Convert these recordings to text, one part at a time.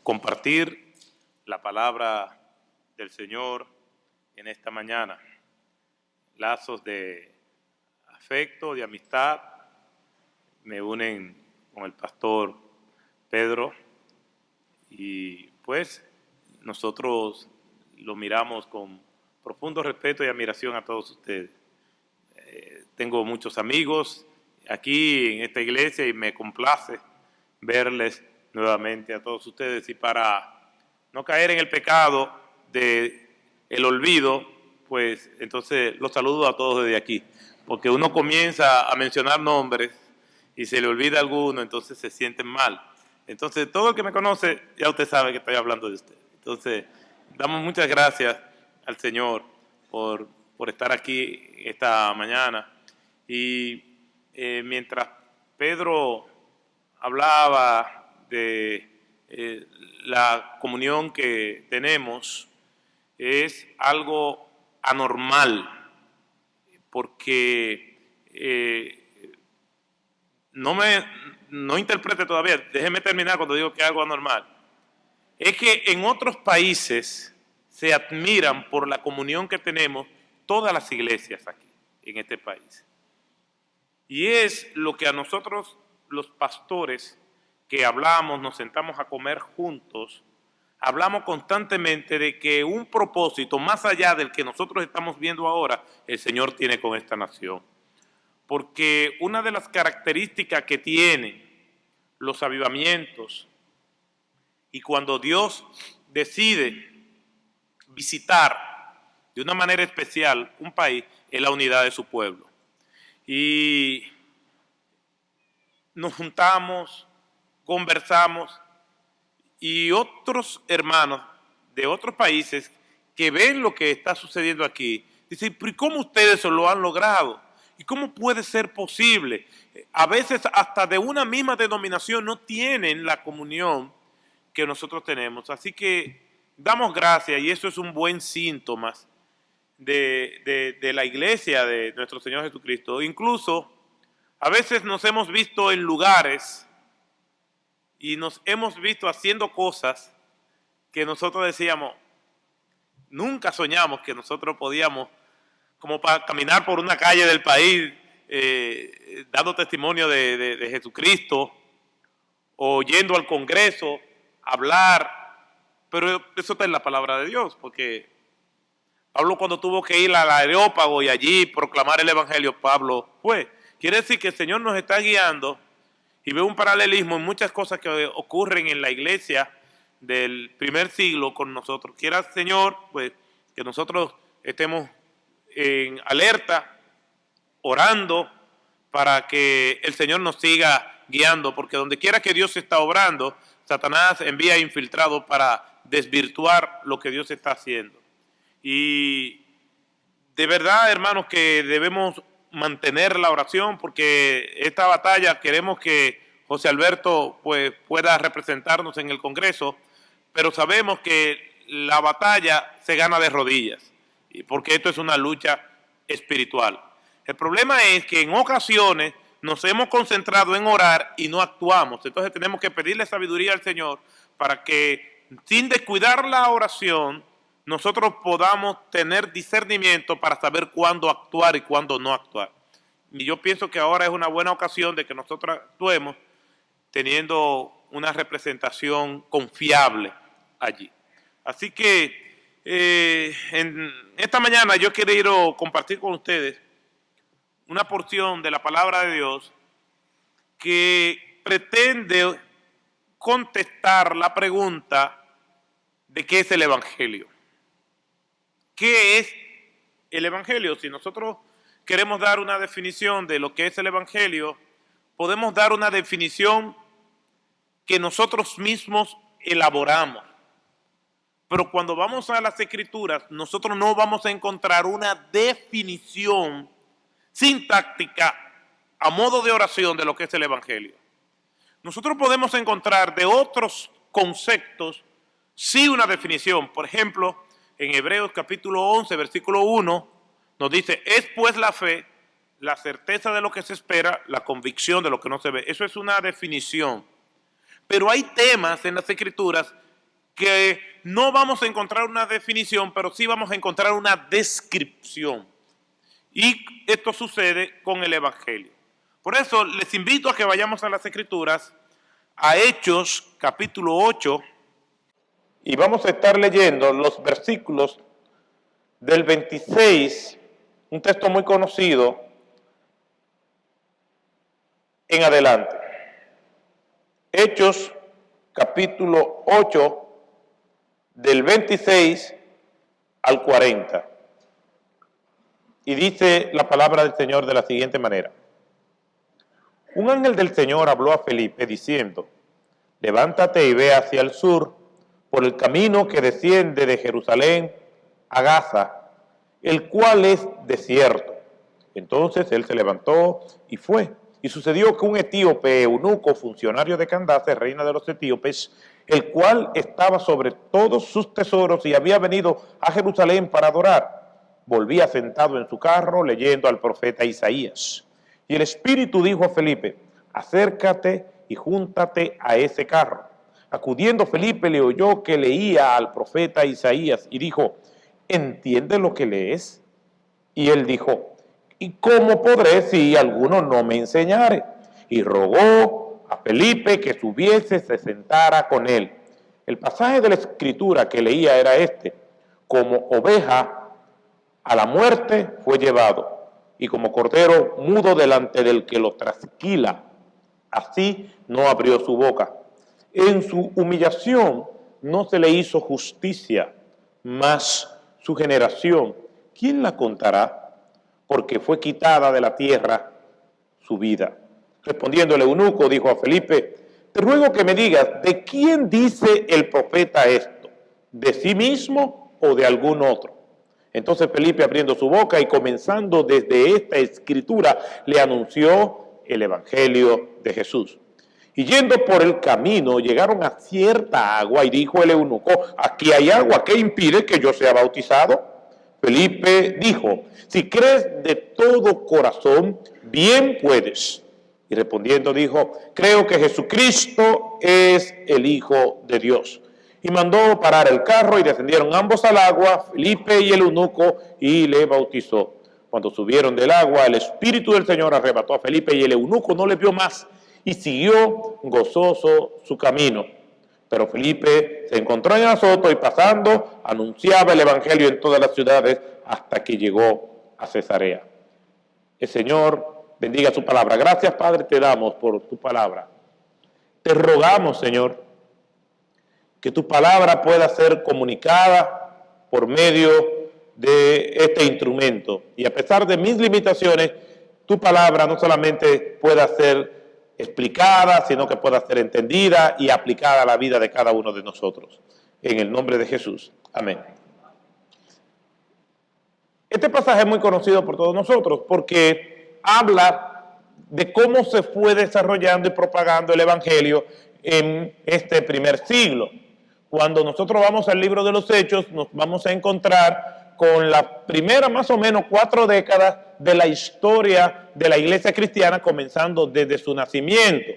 compartir la palabra del Señor en esta mañana. Lazos de afecto, de amistad, me unen con el pastor Pedro y pues nosotros lo miramos con profundo respeto y admiración a todos ustedes. Tengo muchos amigos aquí en esta iglesia y me complace verles nuevamente a todos ustedes, y para no caer en el pecado de el olvido, pues entonces los saludo a todos desde aquí, porque uno comienza a mencionar nombres y se le olvida alguno, entonces se sienten mal. Entonces todo el que me conoce ya usted sabe que estoy hablando de usted. Entonces damos muchas gracias al Señor por estar aquí esta mañana. Y mientras Pedro hablaba de la comunión que tenemos, es algo anormal, porque no interprete todavía, déjeme terminar cuando digo que es algo anormal. Es que en otros países se admiran por la comunión que tenemos todas las iglesias aquí, en este país. Y es lo que a nosotros, los pastores, que hablamos, nos sentamos a comer juntos, hablamos constantemente de que un propósito más allá del que nosotros estamos viendo ahora, el Señor tiene con esta nación. Porque una de las características que tienen los avivamientos, y cuando Dios decide visitar de una manera especial un país, es la unidad de su pueblo. Y nos juntamos, conversamos, y otros hermanos de otros países que ven lo que está sucediendo aquí, dicen, ¿pero cómo ustedes lo han logrado? ¿Y cómo puede ser posible? A veces hasta de una misma denominación no tienen la comunión que nosotros tenemos. Así que damos gracias, y eso es un buen síntoma de la iglesia de nuestro Señor Jesucristo. Incluso a veces nos hemos visto en lugares y nos hemos visto haciendo cosas que nosotros decíamos, nunca soñamos que nosotros podíamos, como para caminar por una calle del país dando testimonio de Jesucristo, o yendo al Congreso, hablar, pero eso está en la palabra de Dios, porque Pablo, cuando tuvo que ir al Areópago y allí proclamar el Evangelio, Pablo fue. Quiere decir que el Señor nos está guiando, y veo un paralelismo en muchas cosas que ocurren en la iglesia del primer siglo con nosotros. Quiera el Señor, pues, que nosotros estemos en alerta, orando, para que el Señor nos siga guiando, porque donde quiera que Dios está obrando, Satanás envía infiltrados para desvirtuar lo que Dios está haciendo. Y de verdad, hermanos, que debemos mantener la oración, porque esta batalla queremos que José Alberto pues pueda representarnos en el Congreso, pero sabemos que la batalla se gana de rodillas, porque esto es una lucha espiritual. El problema es que en ocasiones nos hemos concentrado en orar y no actuamos. Entonces tenemos que pedirle sabiduría al Señor para que, sin descuidar la oración, nosotros podamos tener discernimiento para saber cuándo actuar y cuándo no actuar. Y yo pienso que ahora es una buena ocasión de que nosotros actuemos teniendo una representación confiable allí. Así que en esta mañana yo quiero compartir con ustedes una porción de la palabra de Dios que pretende contestar la pregunta de qué es el Evangelio. ¿Qué es el Evangelio? Si nosotros queremos dar una definición de lo que es el Evangelio, podemos dar una definición que nosotros mismos elaboramos. Pero cuando vamos a las Escrituras, nosotros no vamos a encontrar una definición sintáctica a modo de oración de lo que es el Evangelio. Nosotros podemos encontrar de otros conceptos sí una definición. Por ejemplo, en Hebreos capítulo 11, versículo 1, nos dice, es pues la fe, la certeza de lo que se espera, la convicción de lo que no se ve. Eso es una definición. Pero hay temas en las Escrituras que no vamos a encontrar una definición, pero sí vamos a encontrar una descripción. Y esto sucede con el Evangelio. Por eso les invito a que vayamos a las Escrituras, a Hechos capítulo 8, y vamos a estar leyendo los versículos del 26, un texto muy conocido, en adelante. Hechos capítulo 8, del 26 al 40. Y dice la palabra del Señor de la siguiente manera. Un ángel del Señor habló a Felipe diciendo, levántate y ve hacia el sur, por el camino que desciende de Jerusalén a Gaza, el cual es desierto. Entonces él se levantó y fue. Y sucedió que un etíope, eunuco, funcionario de Candace, reina de los etíopes, el cual estaba sobre todos sus tesoros y había venido a Jerusalén para adorar, volvía sentado en su carro leyendo al profeta Isaías. Y el Espíritu dijo a Felipe, acércate y júntate a ese carro. Acudiendo Felipe le oyó que leía al profeta Isaías y dijo, ¿entiendes lo que lees? Y él dijo, ¿y cómo podré si alguno no me enseñare? Y rogó a Felipe que subiese, se sentara con él. El pasaje de la Escritura que leía era este, como oveja a la muerte fue llevado, y como cordero mudo delante del que lo trasquila, así no abrió su boca. En su humillación no se le hizo justicia, mas su generación, ¿quién la contará? Porque fue quitada de la tierra su vida. Respondiendo el eunuco, dijo a Felipe, te ruego que me digas, ¿de quién dice el profeta esto? ¿De sí mismo o de algún otro? Entonces Felipe, abriendo su boca y comenzando desde esta escritura, le anunció el evangelio de Jesús. Y yendo por el camino, llegaron a cierta agua y dijo el eunuco, aquí hay agua, ¿qué impide que yo sea bautizado? Felipe dijo, si crees de todo corazón, bien puedes. Y respondiendo dijo, creo que Jesucristo es el Hijo de Dios. Y mandó parar el carro y descendieron ambos al agua, Felipe y el eunuco, y le bautizó. Cuando subieron del agua, el Espíritu del Señor arrebató a Felipe y el eunuco no le vio más y siguió gozoso su camino. Pero Felipe se encontró en Azoto y pasando anunciaba el evangelio en todas las ciudades hasta que llegó a Cesarea. El Señor bendiga su palabra. Gracias, Padre, te damos por tu palabra. Te rogamos, Señor, que tu palabra pueda ser comunicada por medio de este instrumento. Y a pesar de mis limitaciones, tu palabra no solamente pueda ser explicada, sino que pueda ser entendida y aplicada a la vida de cada uno de nosotros. En el nombre de Jesús. Amén. Este pasaje es muy conocido por todos nosotros porque habla de cómo se fue desarrollando y propagando el Evangelio en este primer siglo. Cuando nosotros vamos al libro de los Hechos, nos vamos a encontrar con la primera más o menos 4 décadas de la historia de la iglesia cristiana, comenzando desde su nacimiento.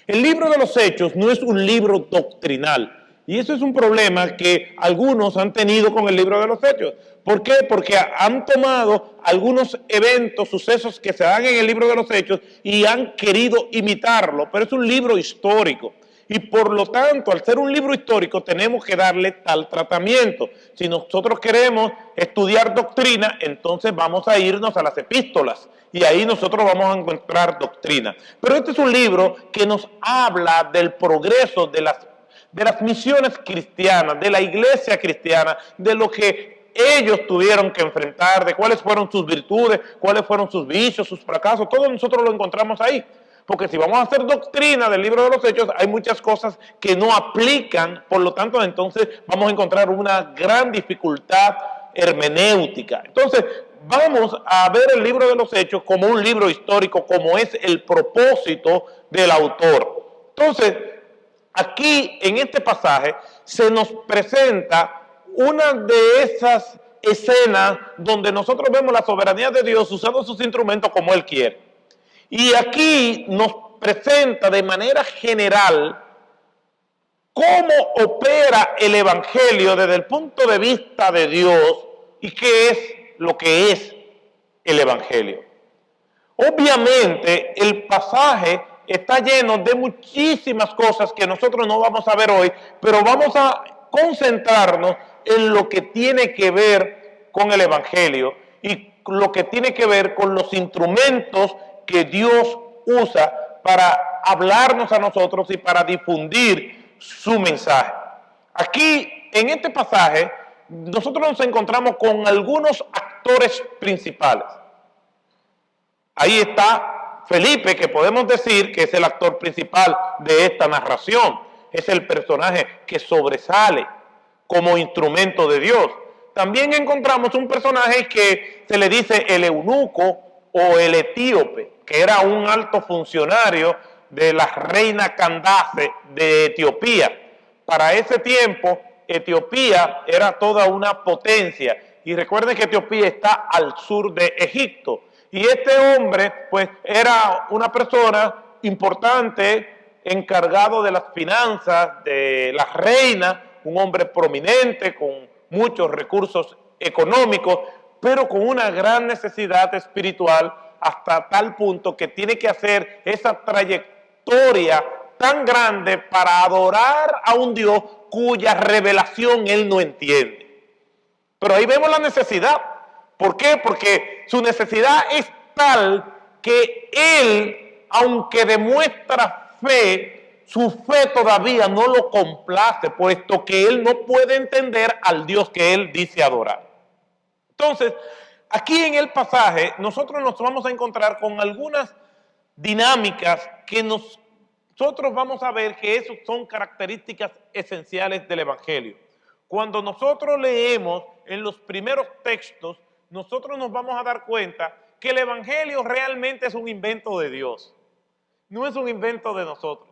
El libro de los Hechos no es un libro doctrinal, y eso es un problema que algunos han tenido con el libro de los Hechos. ¿Por qué? Porque han tomado algunos eventos, sucesos que se dan en el libro de los Hechos y han querido imitarlo, pero es un libro histórico. Y por lo tanto, al ser un libro histórico, tenemos que darle tal tratamiento. Si nosotros queremos estudiar doctrina, entonces vamos a irnos a las epístolas. Y ahí nosotros vamos a encontrar doctrina. Pero este es un libro que nos habla del progreso de las misiones cristianas, de la iglesia cristiana, de lo que ellos tuvieron que enfrentar, de cuáles fueron sus virtudes, cuáles fueron sus vicios, sus fracasos. Todo nosotros lo encontramos ahí. Porque si vamos a hacer doctrina del libro de los Hechos, hay muchas cosas que no aplican, por lo tanto, entonces vamos a encontrar una gran dificultad hermenéutica. Entonces, vamos a ver el libro de los Hechos como un libro histórico, como es el propósito del autor. Entonces, aquí en este pasaje se nos presenta una de esas escenas donde nosotros vemos la soberanía de Dios usando sus instrumentos como Él quiere. Y aquí nos presenta de manera general cómo opera el Evangelio desde el punto de vista de Dios y qué es lo que es el Evangelio. Obviamente, el pasaje está lleno de muchísimas cosas que nosotros no vamos a ver hoy, pero vamos a concentrarnos en lo que tiene que ver con el Evangelio y lo que tiene que ver con los instrumentos que Dios usa para hablarnos a nosotros y para difundir su mensaje. Aquí, en este pasaje, nosotros nos encontramos con algunos actores principales. Ahí está Felipe, que podemos decir que es el actor principal de esta narración. Es el personaje que sobresale como instrumento de Dios. También encontramos un personaje que se le dice el eunuco o el etíope, que era un alto funcionario de la reina Candace de Etiopía. Para ese tiempo, Etiopía era toda una potencia. Y recuerden que Etiopía está al sur de Egipto. Y este hombre, pues, era una persona importante, encargado de las finanzas de la reina, un hombre prominente, con muchos recursos económicos, pero con una gran necesidad espiritual, hasta tal punto que tiene que hacer esa trayectoria tan grande para adorar a un Dios cuya revelación él no entiende. Pero ahí vemos la necesidad. ¿Por qué? Porque su necesidad es tal que él, aunque demuestra fe, su fe todavía no lo complace, puesto que él no puede entender al Dios que él dice adorar. Entonces, aquí en el pasaje, nosotros nos vamos a encontrar con algunas dinámicas que nosotros vamos a ver que eso son características esenciales del Evangelio. Cuando nosotros leemos en los primeros textos, nosotros nos vamos a dar cuenta que el Evangelio realmente es un invento de Dios. No es un invento de nosotros.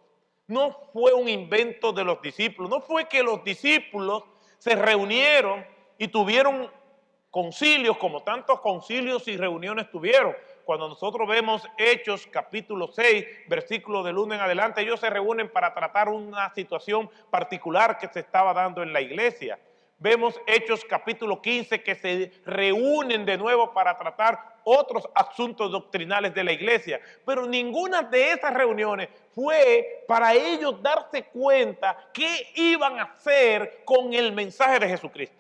No fue un invento de los discípulos. No fue que los discípulos se reunieron y tuvieron concilios, como tantos concilios y reuniones tuvieron. Cuando nosotros vemos Hechos capítulo 6, versículo del 1 en adelante, ellos se reúnen para tratar una situación particular que se estaba dando en la iglesia. Vemos Hechos capítulo 15 que se reúnen de nuevo para tratar otros asuntos doctrinales de la iglesia. Pero ninguna de esas reuniones fue para ellos darse cuenta qué iban a hacer con el mensaje de Jesucristo.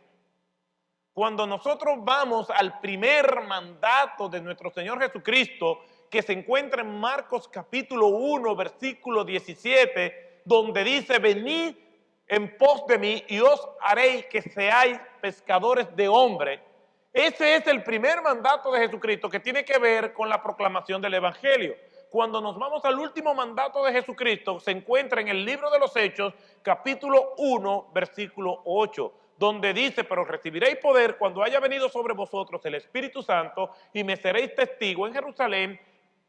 Cuando nosotros vamos al primer mandato de nuestro Señor Jesucristo, que se encuentra en Marcos capítulo 1, versículo 17, donde dice: venid en pos de mí y os haré que seáis pescadores de hombres. Ese es el primer mandato de Jesucristo, que tiene que ver con la proclamación del Evangelio. Cuando nos vamos al último mandato de Jesucristo, se encuentra en el libro de los Hechos, capítulo 1, versículo 8, donde dice: pero recibiréis poder cuando haya venido sobre vosotros el Espíritu Santo, y me seréis testigo en Jerusalén,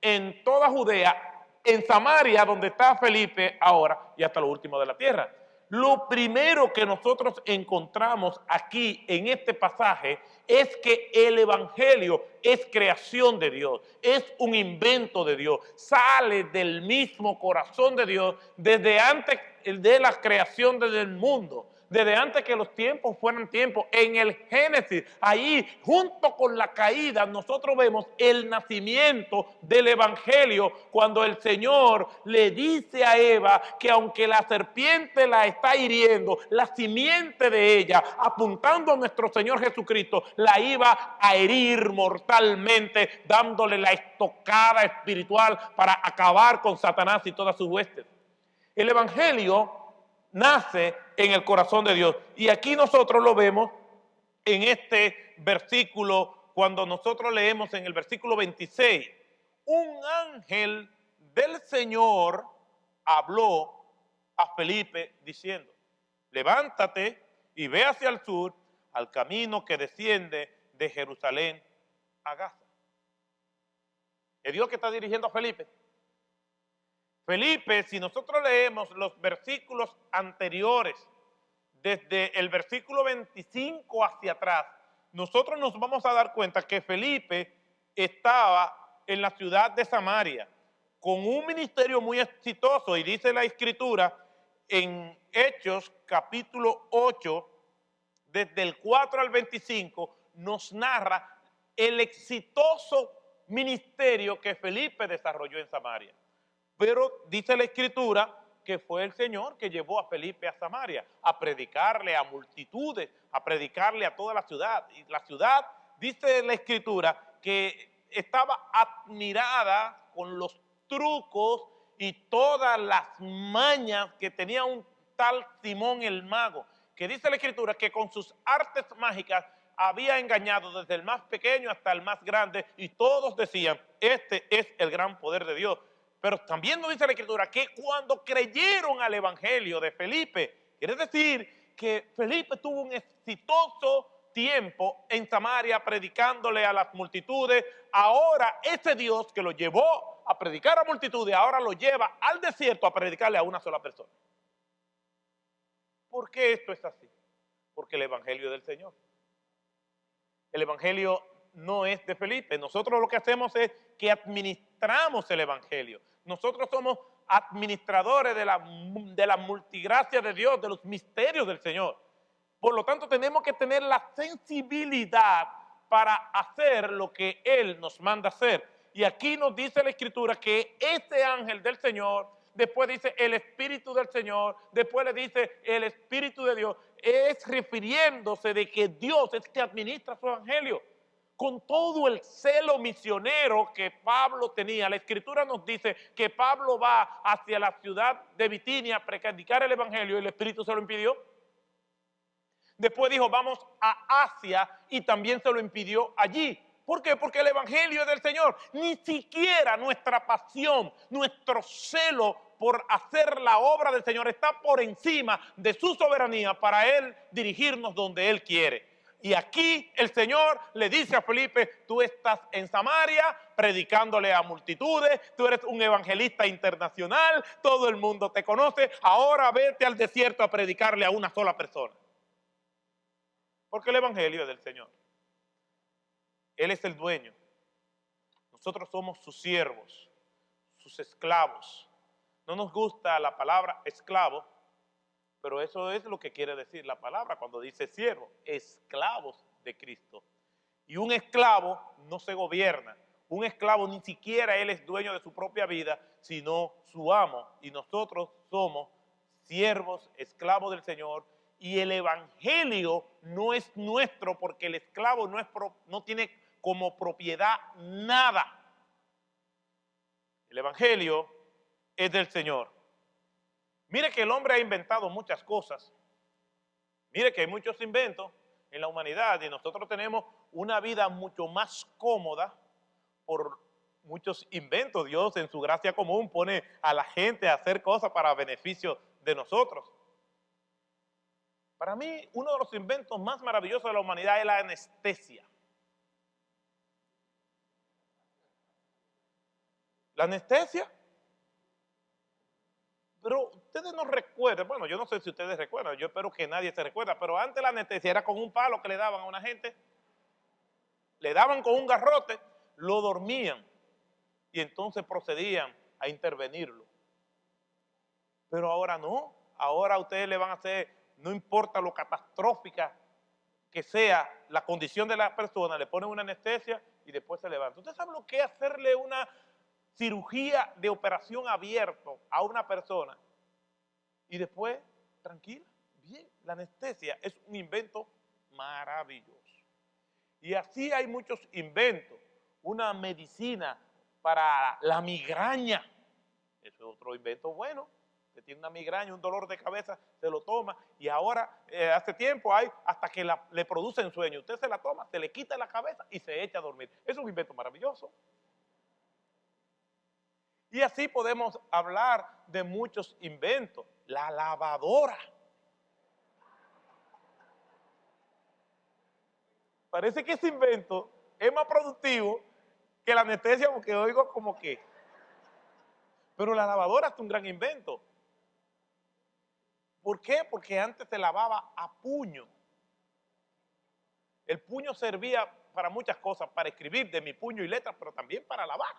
en toda Judea, en Samaria, donde está Felipe ahora, y hasta lo último de la tierra. Lo primero que nosotros encontramos aquí en este pasaje es que el Evangelio es creación de Dios, es un invento de Dios, sale del mismo corazón de Dios desde antes de la creación del mundo. Desde antes que los tiempos fueran tiempos, en el Génesis, ahí junto con la caída, nosotros vemos el nacimiento del Evangelio, cuando el Señor le dice a Eva que aunque la serpiente la está hiriendo, la simiente de ella, apuntando a nuestro Señor Jesucristo, la iba a herir mortalmente, dándole la estocada espiritual para acabar con Satanás y todas sus huestes. El Evangelio nace en el corazón de Dios. Y aquí nosotros lo vemos en este versículo, cuando nosotros leemos en el versículo 26. Un ángel del Señor habló a Felipe diciendo: levántate y ve hacia el sur, al camino que desciende de Jerusalén a Gaza. ¿Es Dios que está dirigiendo a Felipe? Felipe, si nosotros leemos los versículos anteriores, desde el versículo 25 hacia atrás, nosotros nos vamos a dar cuenta que Felipe estaba en la ciudad de Samaria con un ministerio muy exitoso, y dice la Escritura en Hechos capítulo 8, desde el 4 al 25, nos narra el exitoso ministerio que Felipe desarrolló en Samaria. Pero dice la Escritura que fue el Señor que llevó a Felipe a Samaria a predicarle a multitudes, a predicarle a toda la ciudad. Y la ciudad, dice la Escritura, que estaba admirada con los trucos y todas las mañas que tenía un tal Simón el mago, que dice la Escritura que con sus artes mágicas había engañado desde el más pequeño hasta el más grande, y todos decían, este es el gran poder de Dios. Pero también nos dice la Escritura que cuando creyeron al evangelio de Felipe, quiere decir que Felipe tuvo un exitoso tiempo en Samaria predicándole a las multitudes. Ahora ese Dios que lo llevó a predicar a multitudes, ahora lo lleva al desierto a predicarle a una sola persona. ¿Por qué esto es así? Porque el evangelio es del Señor. El evangelio no es de Felipe. Nosotros lo que hacemos es que administramos el evangelio. Nosotros somos administradores de la multigracia de Dios, de los misterios del Señor. Por lo tanto, tenemos que tener la sensibilidad para hacer lo que Él nos manda hacer. Y aquí nos dice la Escritura que este ángel del Señor, después dice el Espíritu del Señor, después le dice el Espíritu de Dios, es refiriéndose de que Dios es que administra su evangelio. Con todo el celo misionero que Pablo tenía, la Escritura nos dice que Pablo va hacia la ciudad de Bitinia a predicar el evangelio y el Espíritu se lo impidió. Después dijo, vamos a Asia, y también se lo impidió allí. ¿Por qué? Porque el evangelio es del Señor. Ni siquiera nuestra pasión, nuestro celo por hacer la obra del Señor está por encima de su soberanía para Él dirigirnos donde Él quiere. Y aquí el Señor le dice a Felipe, tú estás en Samaria predicándole a multitudes, tú eres un evangelista internacional, todo el mundo te conoce, ahora vete al desierto a predicarle a una sola persona. Porque el evangelio es del Señor. Él es el dueño. Nosotros somos sus siervos, sus esclavos. No nos gusta la palabra esclavo, pero eso es lo que quiere decir la palabra cuando dice siervo, esclavos de Cristo. Y un esclavo no se gobierna. Un esclavo ni siquiera él es dueño de su propia vida, sino su amo. Y nosotros somos siervos, esclavos del Señor. Y el evangelio no es nuestro porque el esclavo no tiene como propiedad nada. El evangelio es del Señor. Mire que el hombre ha inventado muchas cosas. Mire que hay muchos inventos en la humanidad y nosotros tenemos una vida mucho más cómoda por muchos inventos. Dios en su gracia común pone a la gente a hacer cosas para beneficio de nosotros. Para mí, uno de los inventos más maravillosos de la humanidad es la anestesia. La anestesia. Pero ustedes no recuerdan, bueno, yo no sé si ustedes recuerdan, yo espero que nadie se recuerda, pero antes la anestesia era con un palo que le daban a una gente, le daban con un garrote, lo dormían y entonces procedían a intervenirlo. Pero ahora no, ahora a ustedes le van a hacer, no importa lo catastrófica que sea la condición de la persona, le ponen una anestesia y después se levanta. ¿Usted sabe lo que es hacerle una cirugía de operación abierto a una persona y después, tranquila, bien? La anestesia es un invento maravilloso. Y así hay muchos inventos. Una medicina para la migraña, eso es otro invento bueno. Que tiene una migraña, un dolor de cabeza, se lo toma y ahora, hace tiempo hay hasta que le producen sueño. Usted se la toma, se le quita la cabeza y se echa a dormir. Es un invento maravilloso. Y así podemos hablar de muchos inventos. La lavadora. Parece que ese invento es más productivo que la anestesia porque oigo como que. Pero la lavadora es un gran invento. ¿Por qué? Porque antes se lavaba a puño. El puño servía para muchas cosas, para escribir de mi puño y letras, pero también para lavar.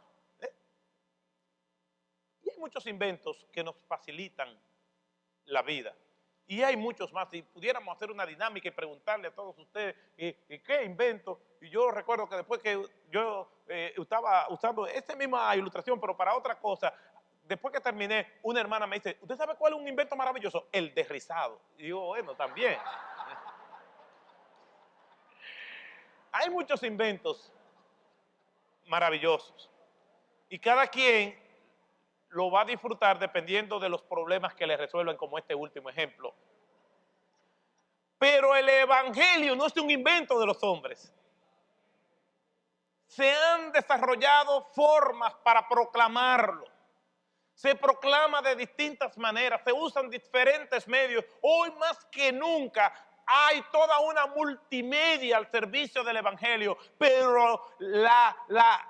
Y hay muchos inventos que nos facilitan la vida. Y hay muchos más. Si pudiéramos hacer una dinámica y preguntarle a todos ustedes qué invento. Y yo recuerdo que después que yo estaba usando esa misma ilustración, pero para otra cosa, después que terminé, una hermana me dice, ¿usted sabe cuál es un invento maravilloso? El desrizado. Y yo, bueno, también. Hay muchos inventos maravillosos. Y cada quien lo va a disfrutar dependiendo de los problemas que le resuelvan, como este último ejemplo. Pero el evangelio no es un invento de los hombres. Se han desarrollado formas para proclamarlo. Se proclama de distintas maneras, se usan diferentes medios. Hoy más que nunca hay toda una multimedia al servicio del evangelio, pero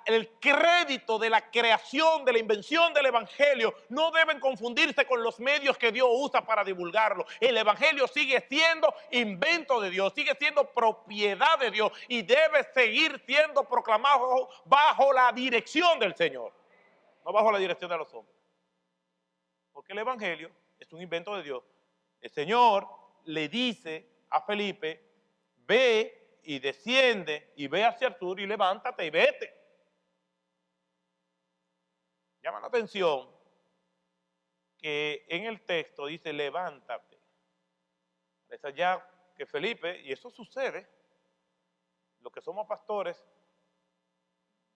el crédito de la creación, de la invención del evangelio, no deben confundirse con los medios que Dios usa para divulgarlo. El evangelio sigue siendo invento de Dios, sigue siendo propiedad de Dios y debe seguir siendo proclamado bajo la dirección del Señor, no bajo la dirección de los hombres. Porque el evangelio es un invento de Dios. El Señor le dice a Felipe, ve y desciende y ve hacia el sur y levántate y vete. Llama la atención que en el texto dice levántate. Parece ya que Felipe, y eso sucede, los que somos pastores,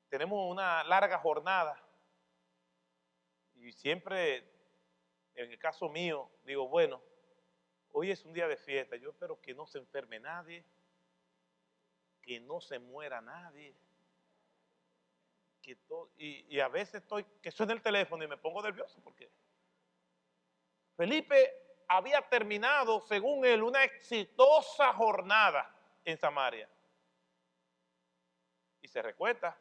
tenemos una larga jornada y siempre, en el caso mío, digo, bueno, hoy es un día de fiesta, yo espero que no se enferme nadie, que no se muera nadie, y a veces estoy, que suena el teléfono y me pongo nervioso porque Felipe había terminado, según él, una exitosa jornada en Samaria. Y se recuesta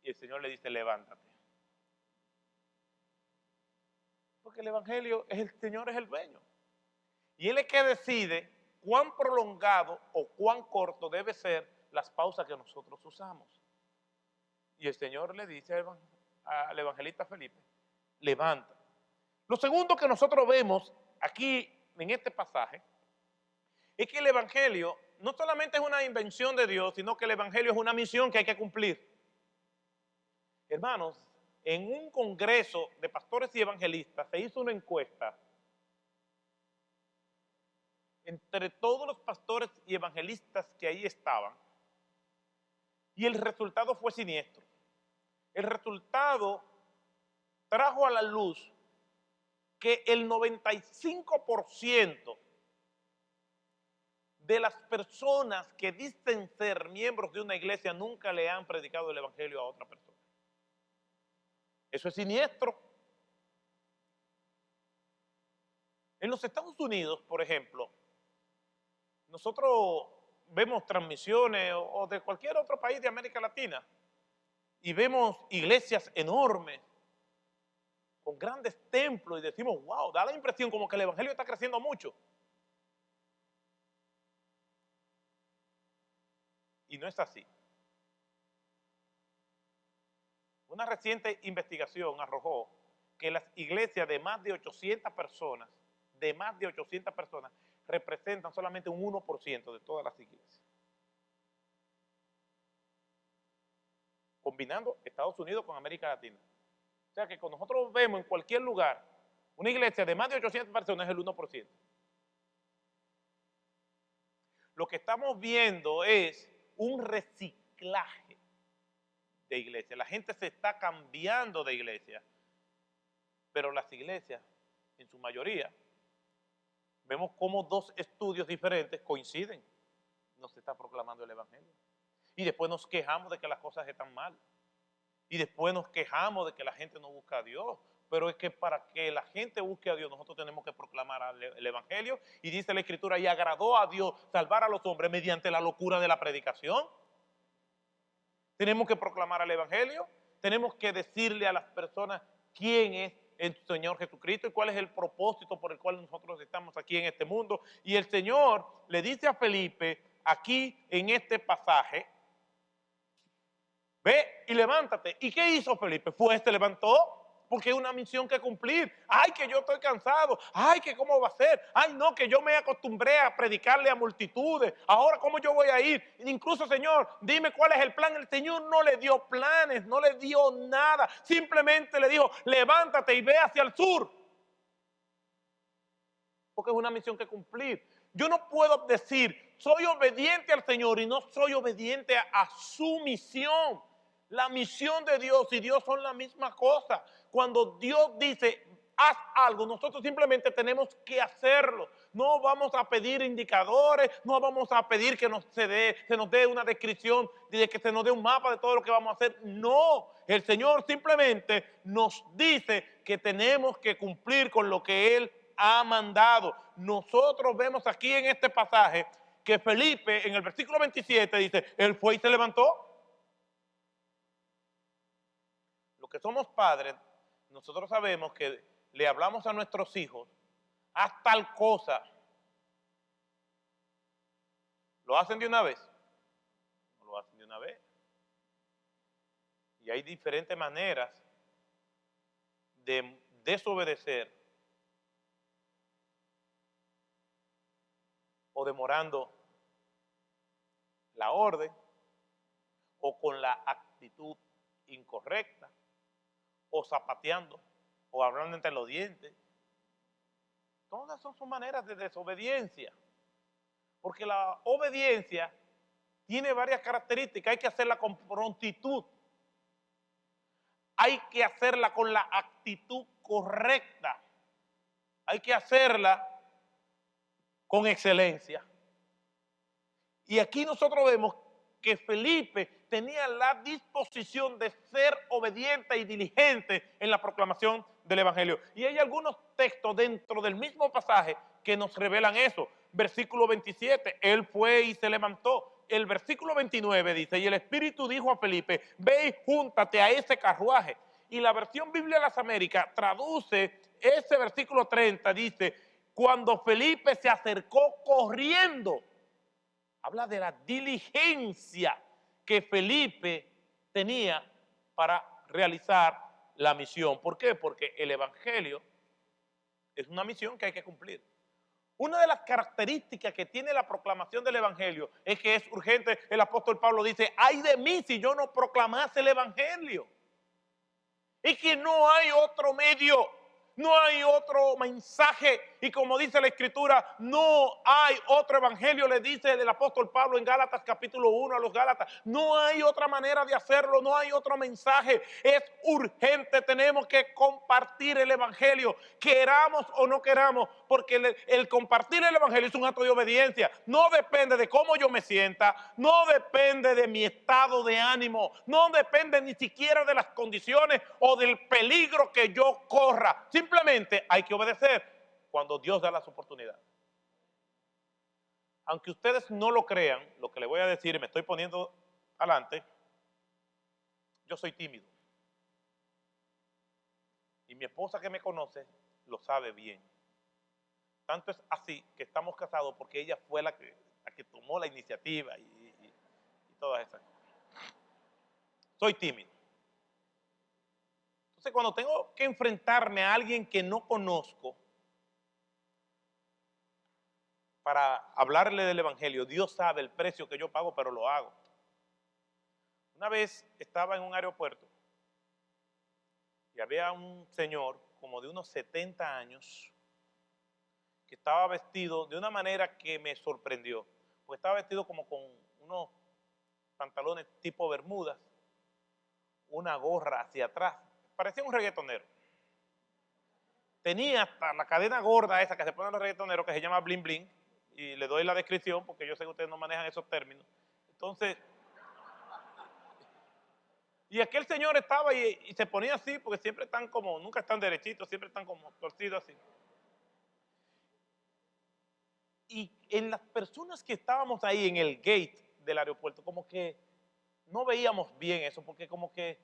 y el Señor le dice, levántate. Porque el evangelio, el Señor es el dueño. Y Él es que decide cuán prolongado o cuán corto debe ser las pausas que nosotros usamos. Y el Señor le dice al evangelista Felipe, levanta. Lo segundo que nosotros vemos aquí en este pasaje es que el evangelio no solamente es una invención de Dios, sino que el evangelio es una misión que hay que cumplir. Hermanos, en un congreso de pastores y evangelistas se hizo una encuesta entre todos los pastores y evangelistas que ahí estaban, y el resultado fue siniestro. El resultado trajo a la luz que el 95% de las personas que dicen ser miembros de una iglesia nunca le han predicado el evangelio a otra persona. Eso es siniestro. En los Estados Unidos, por ejemplo, nosotros vemos transmisiones o de cualquier otro país de América Latina y vemos iglesias enormes con grandes templos y decimos, wow, da la impresión como que el evangelio está creciendo mucho. Y no es así. Una reciente investigación arrojó que las iglesias de más de 800 personas, representan solamente un 1% de todas las iglesias. Combinando Estados Unidos con América Latina. O sea que cuando nosotros vemos en cualquier lugar una iglesia de más de 800 personas es el 1%. Lo que estamos viendo es un reciclaje de iglesia. La gente se está cambiando de iglesia, pero las iglesias, en su mayoría, vemos cómo dos estudios diferentes coinciden. No se está proclamando el evangelio. Y después nos quejamos de que las cosas están mal. Y después nos quejamos de que la gente no busca a Dios. Pero es que para que la gente busque a Dios, nosotros tenemos que proclamar el evangelio. Y dice la Escritura, y agradó a Dios salvar a los hombres mediante la locura de la predicación. Tenemos que proclamar el evangelio. Tenemos que decirle a las personas quién es el Señor Jesucristo y cuál es el propósito por el cual nosotros estamos aquí en este mundo. Y el Señor le dice a Felipe, aquí en este pasaje, ve y levántate. ¿Y qué hizo Felipe? Se levantó, porque es una misión que cumplir. Ay, que yo estoy cansado. Ay, que cómo va a ser. Ay, no, que yo me acostumbré a predicarle a multitudes. Ahora, ¿cómo yo voy a ir? Incluso, Señor, dime cuál es el plan. El Señor no le dio planes, no le dio nada. Simplemente le dijo, levántate y ve hacia el sur. Porque es una misión que cumplir. Yo no puedo decir, soy obediente al Señor y no soy obediente a su misión. La misión de Dios y Dios son la misma cosa. Cuando Dios dice, haz algo, nosotros simplemente tenemos que hacerlo. No vamos a pedir indicadores, no vamos a pedir que se nos dé una descripción, de que se nos dé un mapa de todo lo que vamos a hacer. No, el Señor simplemente nos dice que tenemos que cumplir con lo que Él ha mandado. Nosotros vemos aquí en este pasaje que Felipe en el versículo 27 dice, él fue y se levantó. Los que somos padres, nosotros sabemos que le hablamos a nuestros hijos, haz tal cosa. ¿Lo hacen de una vez? No lo hacen de una vez. Y hay diferentes maneras de desobedecer o demorando la orden, o con la actitud incorrecta, o zapateando, o hablando entre los dientes. Todas son maneras de desobediencia, porque la obediencia tiene varias características. Hay que hacerla con prontitud, hay que hacerla con la actitud correcta, hay que hacerla con excelencia. Y aquí nosotros vemos que Felipe tenía la disposición de ser obediente y diligente en la proclamación del Evangelio. Y hay algunos textos dentro del mismo pasaje que nos revelan eso. Versículo 27, él fue y se levantó. El versículo 29 dice, y el Espíritu dijo a Felipe, ve y júntate a ese carruaje. Y la versión Biblia de las Américas traduce ese versículo 30, dice, cuando Felipe se acercó corriendo. Habla de la diligencia que Felipe tenía para realizar la misión. ¿Por qué? Porque el Evangelio es una misión que hay que cumplir. Una de las características que tiene la proclamación del Evangelio es que es urgente. El apóstol Pablo dice, ay de mí si yo no proclamase el Evangelio. Es que no hay otro medio. No hay otro mensaje, y como dice la Escritura, no hay otro evangelio, le dice el apóstol Pablo en Gálatas capítulo 1 a los Gálatas. No hay otra manera de hacerlo, no hay otro mensaje. Es urgente, tenemos que compartir el evangelio, queramos o no queramos, porque el compartir el evangelio es un acto de obediencia. No depende de cómo yo me sienta, no depende de mi estado de ánimo, no depende ni siquiera de las condiciones o del peligro que yo corra. Simplemente hay que obedecer cuando Dios da las oportunidades. Aunque ustedes no lo crean, lo que les voy a decir, y me estoy poniendo adelante, yo soy tímido. Y mi esposa que me conoce lo sabe bien. Tanto es así que estamos casados porque ella fue la que tomó la iniciativa y todas esas cosas. Soy tímido. Entonces, cuando tengo que enfrentarme a alguien que no conozco para hablarle del Evangelio, Dios sabe el precio que yo pago, pero lo hago. Una vez estaba en un aeropuerto y había un señor como de unos 70 años que estaba vestido de una manera que me sorprendió, porque estaba vestido como con unos pantalones tipo bermudas, una gorra hacia atrás, parecía un reggaetonero. Tenía hasta la cadena gorda esa que se ponen los reggaetoneros, que se llama bling bling, y le doy la descripción porque yo sé que ustedes no manejan esos términos. Entonces, y aquel señor estaba y se ponía así, porque siempre están como, nunca están derechitos, siempre están como torcidos así. Y en las personas que estábamos ahí en el gate del aeropuerto, como que no veíamos bien eso, porque como que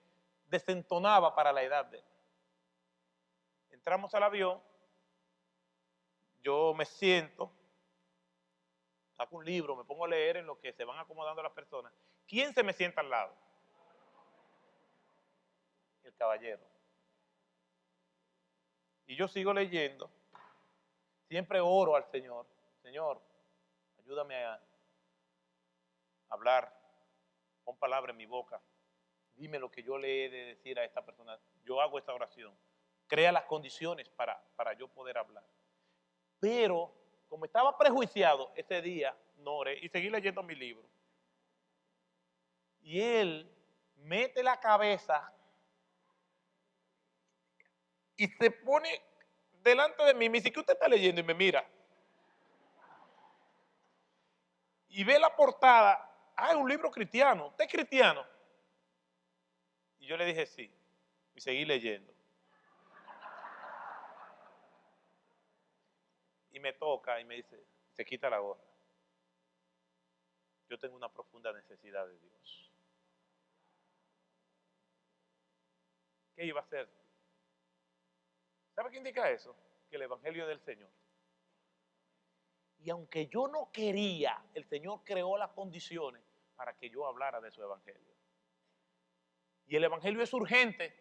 desentonaba para la edad de él. Entramos al avión, yo me siento, saco un libro, me pongo a leer en lo que se van acomodando las personas. ¿Quién se me sienta al lado? El caballero. Y yo sigo leyendo. Siempre oro al Señor. Señor, ayúdame a hablar. Pon palabra en mi boca. Dime lo que yo le he de decir a esta persona. Yo hago esta oración. Crea las condiciones para yo poder hablar. Pero, como estaba prejuiciado, ese día no oré y seguí leyendo mi libro. Y él mete la cabeza y se pone delante de mí. Me dice, ¿qué usted está leyendo? Y me mira. Y ve la portada. Ah, es un libro cristiano. ¿Usted es cristiano? Y yo le dije sí. Y seguí leyendo. Y me toca y me dice, se quita la gorra. Yo tengo una profunda necesidad de Dios. ¿Qué iba a hacer? ¿Sabe qué indica eso? Que el Evangelio es del Señor. Y aunque yo no quería, el Señor creó las condiciones para que yo hablara de su Evangelio. Y el Evangelio es urgente.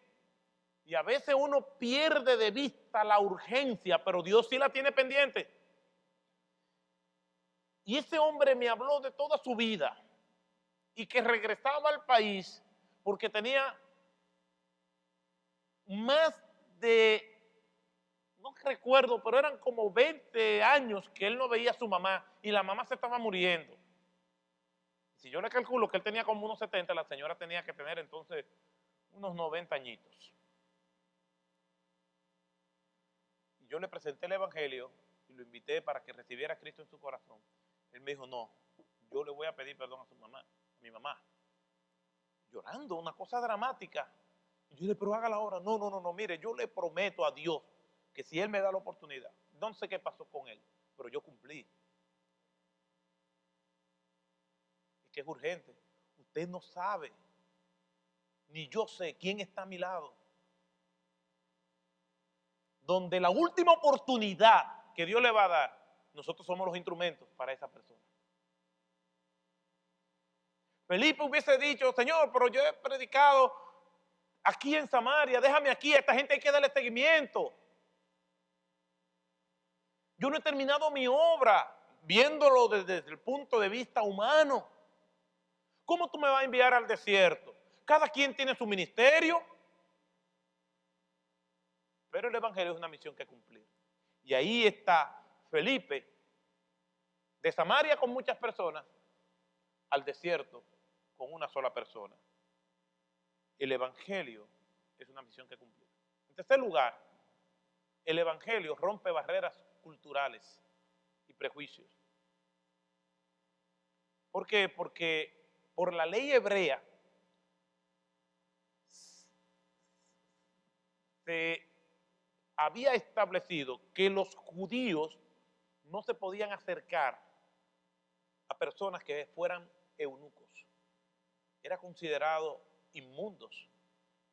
Y a veces uno pierde de vista la urgencia, pero Dios sí la tiene pendiente. Y ese hombre me habló de toda su vida y que regresaba al país porque tenía más de, no recuerdo, pero eran como 20 años que él no veía a su mamá y la mamá se estaba muriendo. Si yo le calculo que él tenía como unos 70, la señora tenía que tener entonces unos 90 añitos. Y yo le presenté el Evangelio y lo invité para que recibiera a Cristo en su corazón. Él me dijo, no, yo le voy a pedir perdón a su mamá, a mi mamá. Llorando, una cosa dramática. Y yo le dije, pero hágala ahora. No, mire, yo le prometo a Dios que si Él me da la oportunidad, no sé qué pasó con Él, pero yo cumplí. Es que es urgente. Usted no sabe, ni yo sé quién está a mi lado. Donde la última oportunidad que Dios le va a dar, nosotros somos los instrumentos para esa persona. Felipe hubiese dicho, Señor, pero yo he predicado aquí en Samaria, déjame aquí, a esta gente hay que darle seguimiento. Yo no he terminado mi obra viéndolo desde el punto de vista humano. ¿Cómo tú me vas a enviar al desierto? Cada quien tiene su ministerio, pero el Evangelio es una misión que cumplir. Y ahí está Felipe, de Samaria con muchas personas, al desierto con una sola persona. El Evangelio es una misión que cumplir. En tercer lugar, el Evangelio rompe barreras culturales y prejuicios. ¿Por qué? Porque por la ley hebrea se había establecido que los judíos no se podían acercar a personas que fueran eunucos. Era considerado inmundos,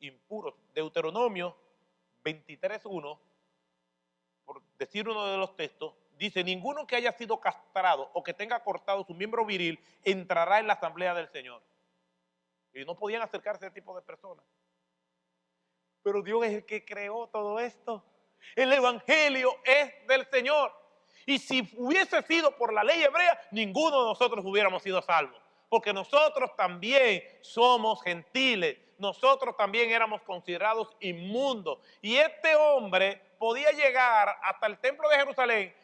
impuros. Deuteronomio 23:1, por decir uno de los textos, dice, ninguno que haya sido castrado o que tenga cortado su miembro viril entrará en la asamblea del Señor. Y no podían acercarse a ese tipo de personas. Pero Dios es el que creó todo esto. El Evangelio es del Señor. Y si hubiese sido por la ley hebrea, ninguno de nosotros hubiéramos sido salvos. Porque nosotros también somos gentiles. Nosotros también éramos considerados inmundos. Y este hombre podía llegar hasta el templo de Jerusalén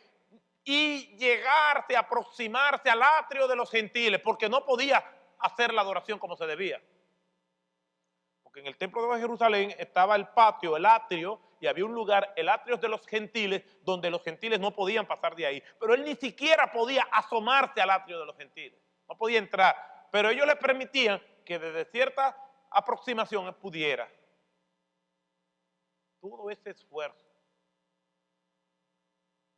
y llegarse, aproximarse al atrio de los gentiles, porque no podía hacer la adoración como se debía. Porque en el templo de Jerusalén estaba el patio, el atrio, y había un lugar, el atrio de los gentiles, donde los gentiles no podían pasar de ahí. Pero él ni siquiera podía asomarse al atrio de los gentiles. No podía entrar. Pero ellos le permitían que desde cierta aproximación pudiera. Todo ese esfuerzo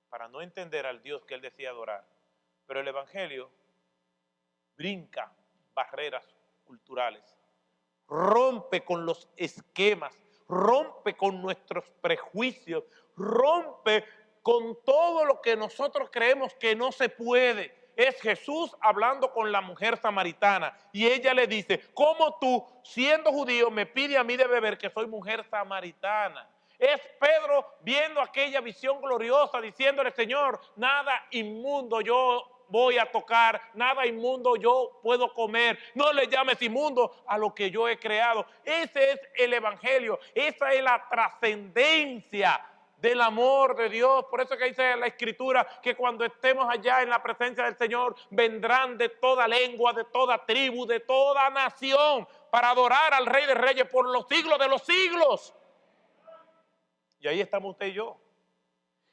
para no entender al Dios que él decía adorar. Pero el Evangelio brinca barreras culturales, rompe con los esquemas, rompe con nuestros prejuicios, rompe con todo lo que nosotros creemos que no se puede. Es Jesús hablando con la mujer samaritana y ella le dice, ¿cómo tú, siendo judío, me pides a mí de beber que soy mujer samaritana? Es Pedro viendo aquella visión gloriosa, diciéndole, Señor, nada inmundo yo voy a tocar, nada inmundo yo puedo comer. No le llames inmundo a lo que yo he creado. Ese es el evangelio, esa es la trascendencia del amor de Dios. Por eso que dice la Escritura que cuando estemos allá en la presencia del Señor, vendrán de toda lengua, de toda tribu, de toda nación, para adorar al Rey de Reyes por los siglos de los siglos. Y ahí estamos usted y yo.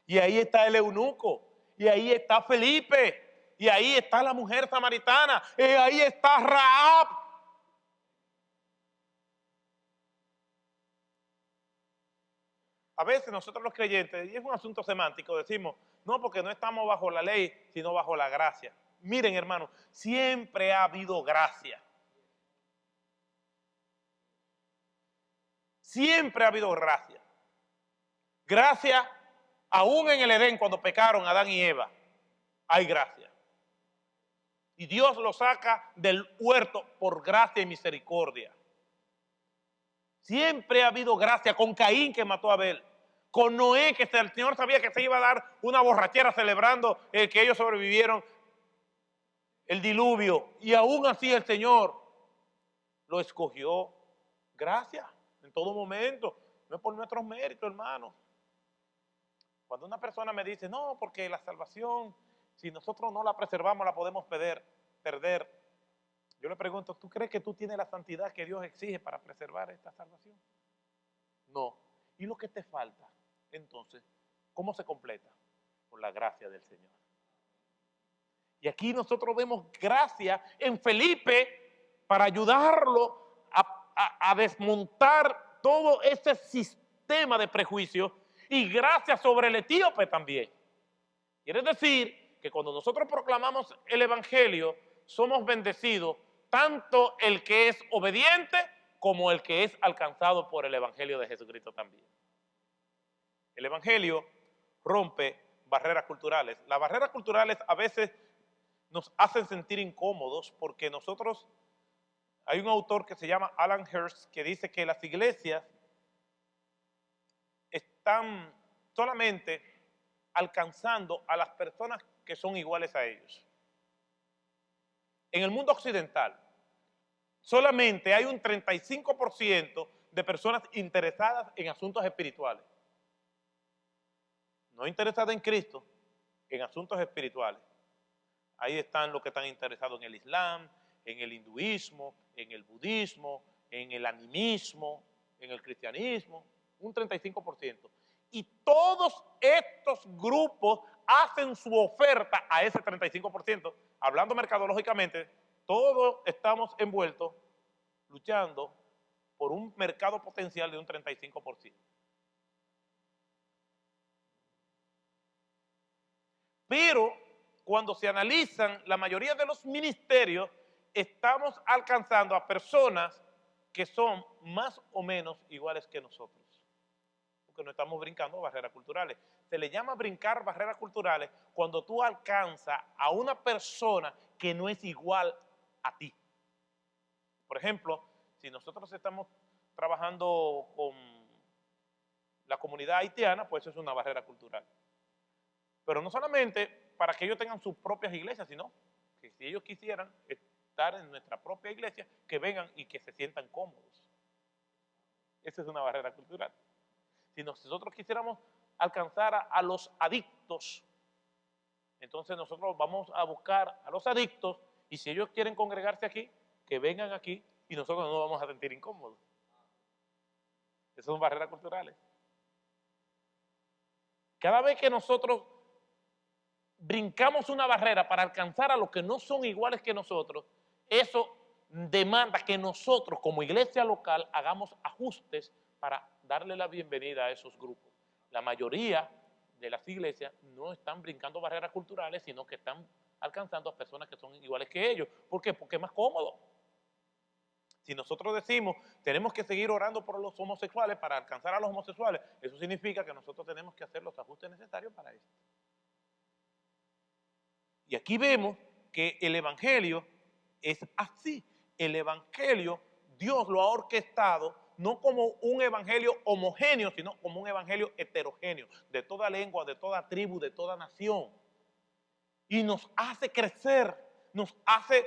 Y ahí está el eunuco. Y ahí está Felipe. Y ahí está la mujer samaritana. Y ahí está Rahab. A veces nosotros los creyentes, y es un asunto semántico, decimos, no, porque no estamos bajo la ley, sino bajo la gracia. Miren, hermanos, siempre ha habido gracia. Siempre ha habido gracia. Gracia, aún en el Edén, cuando pecaron Adán y Eva, hay gracia. Y Dios lo saca del huerto por gracia y misericordia. Siempre ha habido gracia con Caín, que mató a Abel. Con Noé, que el Señor sabía que se iba a dar una borrachera celebrando el que ellos sobrevivieron el diluvio. Y aún así el Señor lo escogió. Gracias en todo momento. No es por nuestros méritos, hermanos. Cuando una persona me dice, no, porque la salvación, si nosotros no la preservamos, la podemos perder. Yo le pregunto, ¿tú crees que tú tienes la santidad que Dios exige para preservar esta salvación? No. ¿Y lo que te falta? Entonces, ¿cómo se completa? Por la gracia del Señor. Y aquí nosotros vemos gracia en Felipe para ayudarlo a desmontar todo ese sistema de prejuicios, y gracias sobre el etíope también. Quiere decir que cuando nosotros proclamamos el evangelio, somos bendecidos, tanto el que es obediente como el que es alcanzado por el evangelio de Jesucristo también. El evangelio rompe barreras culturales. Las barreras culturales a veces nos hacen sentir incómodos porque nosotros, hay un autor que se llama Alan Hirsch que dice que las iglesias están solamente alcanzando a las personas que son iguales a ellos. En el mundo occidental, solamente hay un 35% de personas interesadas en asuntos espirituales. No interesadas en Cristo, en asuntos espirituales. Ahí están los que están interesados en el Islam, en el hinduismo, en el budismo, en el animismo, en el cristianismo, un 35%. Y todos estos grupos hacen su oferta a ese 35%. Hablando mercadológicamente, todos estamos envueltos luchando por un mercado potencial de un 35%. Pero cuando se analizan la mayoría de los ministerios, estamos alcanzando a personas que son más o menos iguales que nosotros. Porque no estamos brincando barreras culturales. Se le llama brincar barreras culturales cuando tú alcanzas a una persona que no es igual a ti. Por ejemplo, si nosotros estamos trabajando con la comunidad haitiana, pues eso es una barrera cultural. Pero no solamente para que ellos tengan sus propias iglesias, sino que si ellos quisieran estar en nuestra propia iglesia, que vengan y que se sientan cómodos. Esa es una barrera cultural. Si nosotros quisiéramos alcanzar a los adictos, entonces nosotros vamos a buscar a los adictos, y si ellos quieren congregarse aquí, que vengan aquí y nosotros no nos vamos a sentir incómodos. Esas son barreras culturales. Cada vez que nosotros brincamos una barrera para alcanzar a los que no son iguales que nosotros, eso demanda que nosotros como iglesia local hagamos ajustes para darle la bienvenida a esos grupos. La mayoría de las iglesias no están brincando barreras culturales, sino que están alcanzando a personas que son iguales que ellos. ¿Por qué? Porque es más cómodo. Si nosotros decimos, tenemos que seguir orando por los homosexuales para alcanzar a los homosexuales, eso significa que nosotros tenemos que hacer los ajustes necesarios para eso. Y aquí vemos que el evangelio es así. El evangelio Dios lo ha orquestado no como un evangelio homogéneo, sino como un evangelio heterogéneo, de toda lengua, de toda tribu, de toda nación. Y nos hace crecer, nos hace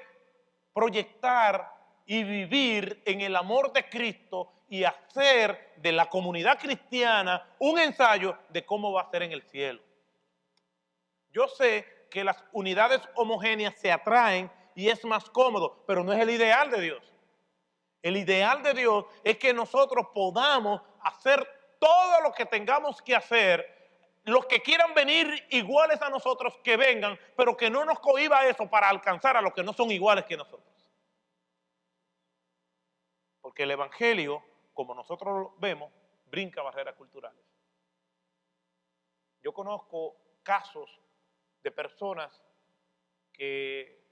proyectar y vivir en el amor de Cristo y hacer de la comunidad cristiana un ensayo de cómo va a ser en el cielo. Yo sé que las unidades homogéneas se atraen y es más cómodo, pero no es el ideal de Dios. El ideal de Dios es que nosotros podamos hacer todo lo que tengamos que hacer. Los que quieran venir iguales a nosotros, que vengan, pero que no nos cohíba eso para alcanzar a los que no son iguales que nosotros. Porque el Evangelio, como nosotros lo vemos, brinca barreras culturales. Yo conozco casos de personas que,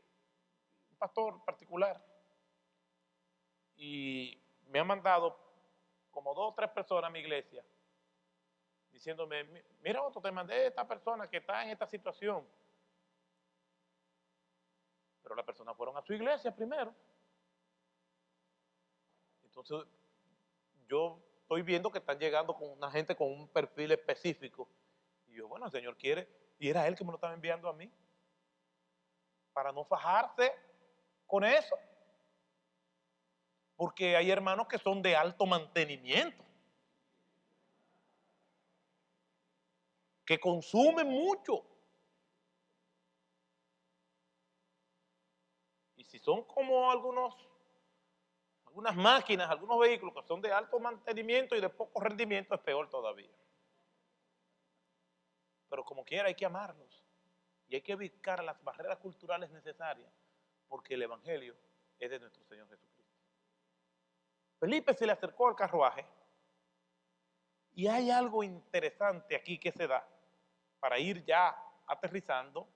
un pastor particular, y me ha mandado como 2 o 3 personas a mi iglesia, diciéndome, mira Otto, te mandé a esta persona que está en esta situación. Pero las personas fueron a su iglesia primero. Entonces, yo estoy viendo que están llegando con una gente con un perfil específico. Y yo, bueno, el Señor quiere, y era Él que me lo estaba enviando a mí, para no fajarse con eso. Porque hay hermanos que son de alto mantenimiento, que consumen mucho. Y si son como algunas máquinas, algunos vehículos que son de alto mantenimiento y de poco rendimiento, es peor todavía. Pero como quiera hay que amarlos y hay que evitar las barreras culturales necesarias, porque el Evangelio es de nuestro Señor Jesucristo. Felipe se le acercó al carruaje y hay algo interesante aquí que se da para ir ya aterrizando,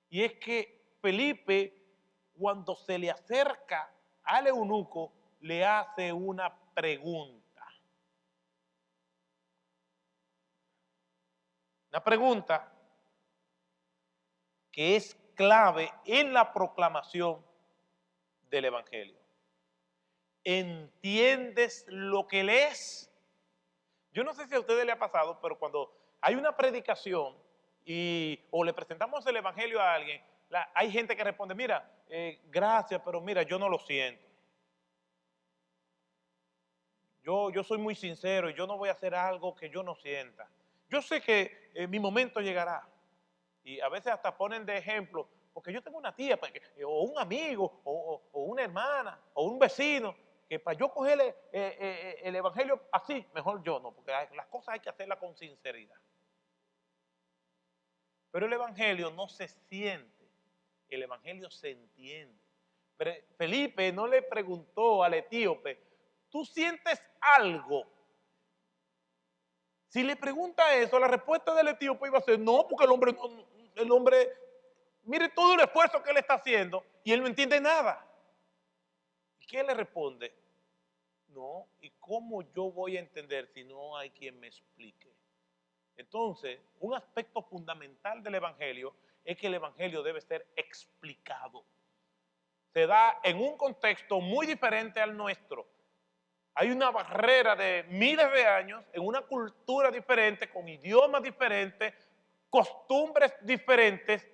y es que Felipe, cuando se le acerca al eunuco, le hace una pregunta. Una pregunta que es clave en la proclamación del Evangelio. ¿Entiendes lo que lees? Yo no sé si a ustedes les ha pasado, pero cuando hay una predicación o le presentamos el Evangelio a alguien, hay gente que responde, mira, gracias, pero mira, yo no lo siento. Yo soy muy sincero y yo no voy a hacer algo que yo no sienta. Yo sé que mi momento llegará. Y a veces hasta ponen de ejemplo, porque yo tengo una tía, o un amigo, o una hermana, o un vecino, que para yo cogerle el Evangelio así, mejor yo no, porque las cosas hay que hacerlas con sinceridad. Pero el Evangelio no se siente, el Evangelio se entiende. Pero Felipe no le preguntó al etíope, ¿tú sientes algo? Si le pregunta eso, la respuesta del etíope iba a ser no, porque el hombre, mire todo el esfuerzo que él está haciendo y él no entiende nada. ¿Y qué le responde? No, ¿y cómo yo voy a entender si no hay quien me explique? Entonces, un aspecto fundamental del Evangelio es que el Evangelio debe ser explicado. Se da en un contexto muy diferente al nuestro. Hay una barrera de miles de años en una cultura diferente, con idiomas diferentes, costumbres diferentes,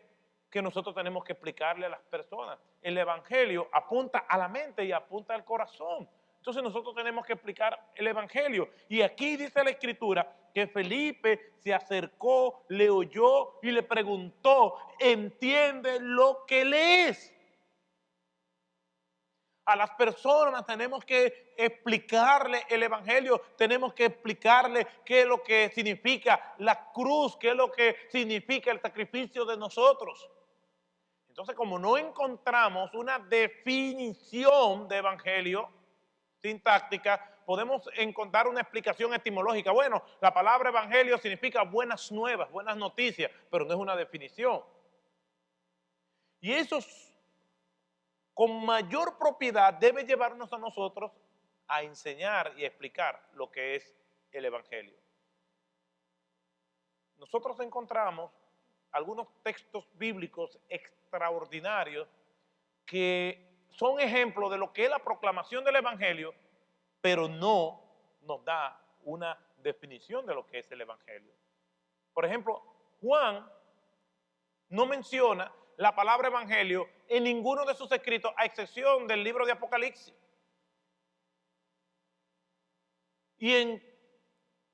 que nosotros tenemos que explicarle a las personas. El Evangelio apunta a la mente y apunta al corazón. Entonces nosotros tenemos que explicar el Evangelio. Y aquí dice la Escritura que Felipe se acercó, le oyó y le preguntó, ¿entiende lo que lees? A las personas tenemos que explicarle el Evangelio, tenemos que explicarle qué es lo que significa la cruz, qué es lo que significa el sacrificio de nosotros. Entonces, como no encontramos una definición de Evangelio sintáctica, podemos encontrar una explicación etimológica. Bueno, la palabra Evangelio significa buenas nuevas, buenas noticias, pero no es una definición. Y eso con mayor propiedad debe llevarnos a nosotros a enseñar y a explicar lo que es el Evangelio. Nosotros encontramos algunos textos bíblicos extraordinarios que son ejemplos de lo que es la proclamación del Evangelio pero no nos da una definición de lo que es el Evangelio. Por ejemplo, Juan no menciona la palabra Evangelio en ninguno de sus escritos, a excepción del libro de Apocalipsis. Y en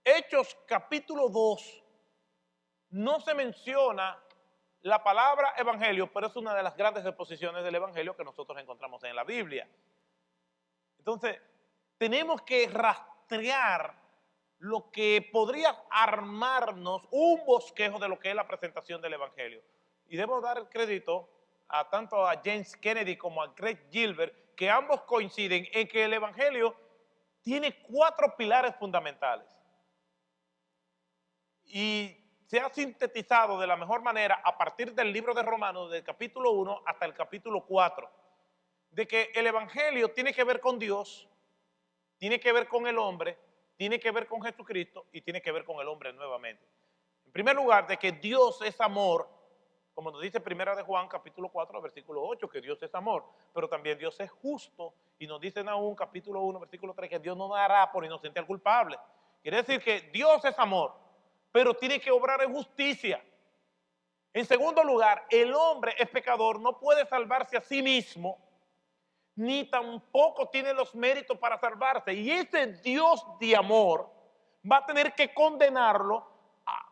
Hechos capítulo 2 no se menciona la palabra evangelio, pero es una de las grandes exposiciones del evangelio que nosotros encontramos en la Biblia. Entonces, tenemos que rastrear lo que podría armarnos un bosquejo de lo que es la presentación del evangelio. Y debo dar el crédito a tanto a James Kennedy como a Greg Gilbert, que ambos coinciden en que el evangelio tiene 4 pilares fundamentales. Y se ha sintetizado de la mejor manera a partir del libro de Romanos, del capítulo 1 hasta el capítulo 4, de que el evangelio tiene que ver con Dios, tiene que ver con el hombre, tiene que ver con Jesucristo y tiene que ver con el hombre nuevamente. En primer lugar, de que Dios es amor, como nos dice Primera de Juan, capítulo 4, versículo 8, que Dios es amor, pero también Dios es justo, y nos dice Nahum, capítulo 1, versículo 3, que Dios no dará por inocente al culpable. Quiere decir que Dios es amor, pero tiene que obrar en justicia. En segundo lugar, el hombre es pecador, no puede salvarse a sí mismo, ni tampoco tiene los méritos para salvarse. Y ese Dios de amor va a tener que condenarlo.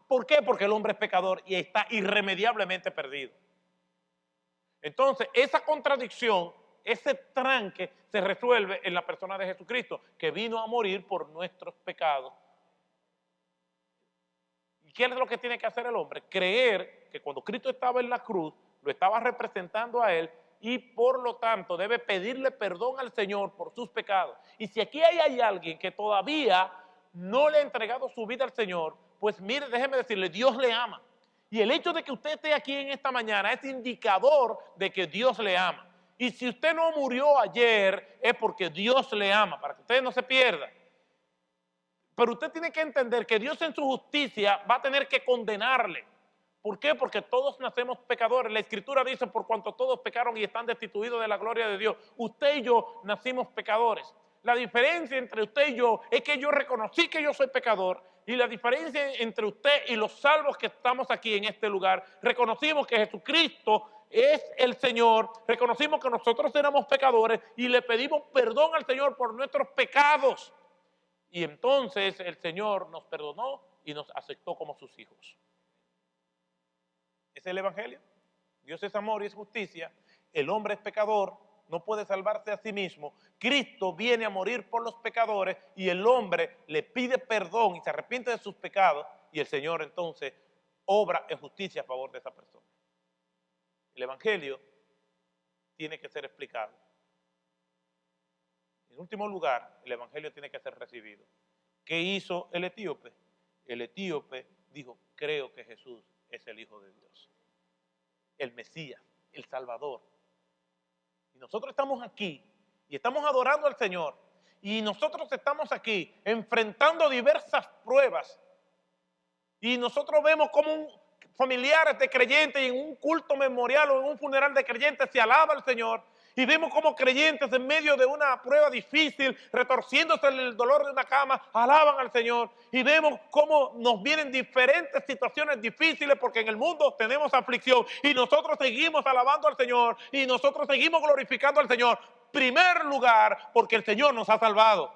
¿Por qué? Porque el hombre es pecador y está irremediablemente perdido. Entonces, esa contradicción, ese tranque, se resuelve en la persona de Jesucristo, que vino a morir por nuestros pecados. ¿Y qué es lo que tiene que hacer el hombre? Creer que cuando Cristo estaba en la cruz, lo estaba representando a él y por lo tanto debe pedirle perdón al Señor por sus pecados. Y si aquí hay alguien que todavía no le ha entregado su vida al Señor, pues mire, déjeme decirle, Dios le ama. Y el hecho de que usted esté aquí en esta mañana es indicador de que Dios le ama. Y si usted no murió ayer, es porque Dios le ama, para que usted no se pierda. Pero usted tiene que entender que Dios en su justicia va a tener que condenarle. ¿Por qué? Porque todos nacemos pecadores. La Escritura dice, por cuanto todos pecaron y están destituidos de la gloria de Dios. Usted y yo nacimos pecadores. La diferencia entre usted y yo es que yo reconocí que yo soy pecador. Y la diferencia entre usted y los salvos que estamos aquí en este lugar, reconocimos que Jesucristo es el Señor, reconocimos que nosotros éramos pecadores y le pedimos perdón al Señor por nuestros pecados. Y entonces el Señor nos perdonó y nos aceptó como sus hijos. ¿Es el Evangelio? Dios es amor y es justicia. El hombre es pecador, no puede salvarse a sí mismo. Cristo viene a morir por los pecadores y el hombre le pide perdón y se arrepiente de sus pecados y el Señor entonces obra en justicia a favor de esa persona. El Evangelio tiene que ser explicado. En último lugar, el evangelio tiene que ser recibido. ¿Qué hizo el etíope? El etíope dijo, creo que Jesús es el Hijo de Dios, el Mesías, el Salvador. Y nosotros estamos aquí y estamos adorando al Señor. Y nosotros estamos aquí enfrentando diversas pruebas. Y nosotros vemos como familiares de creyentes en un culto memorial o en un funeral de creyentes se alaba al Señor. Y vemos como creyentes en medio de una prueba difícil, retorciéndose en el dolor de una cama, alaban al Señor. Y vemos cómo nos vienen diferentes situaciones difíciles porque en el mundo tenemos aflicción. Y nosotros seguimos alabando al Señor y nosotros seguimos glorificando al Señor. Primer lugar, porque el Señor nos ha salvado.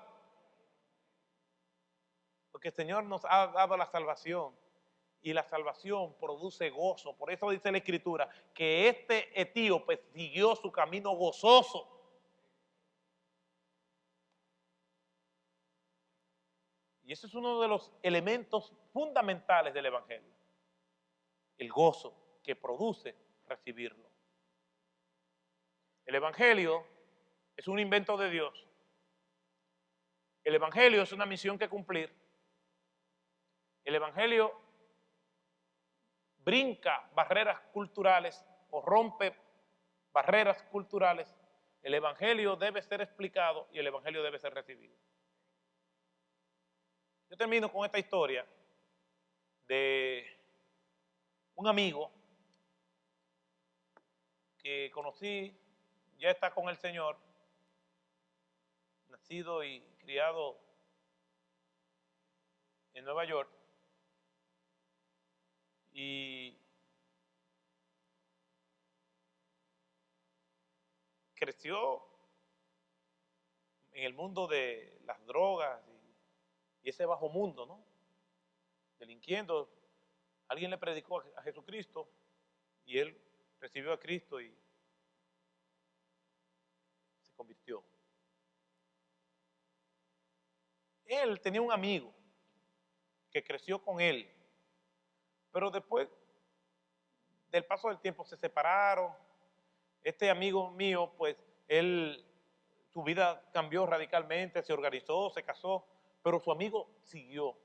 Porque el Señor nos ha dado la salvación. Y la salvación produce gozo. Por eso dice la Escritura que este etíope siguió su camino gozoso. Y ese es uno de los elementos fundamentales del Evangelio. El gozo que produce recibirlo. El Evangelio es un invento de Dios. El Evangelio es una misión que cumplir. El Evangelio brinca barreras culturales o rompe barreras culturales. El Evangelio debe ser explicado y el Evangelio debe ser recibido. Yo termino con esta historia de un amigo que conocí, ya está con el Señor, nacido y criado en Nueva York, y creció en el mundo de las drogas y ese bajo mundo, ¿no? Delinquiendo. Alguien le predicó a Jesucristo y él recibió a Cristo y se convirtió. Él tenía un amigo que creció con él, pero después del paso del tiempo se separaron. Este amigo mío, pues, su vida cambió radicalmente, se organizó, se casó, pero su amigo siguió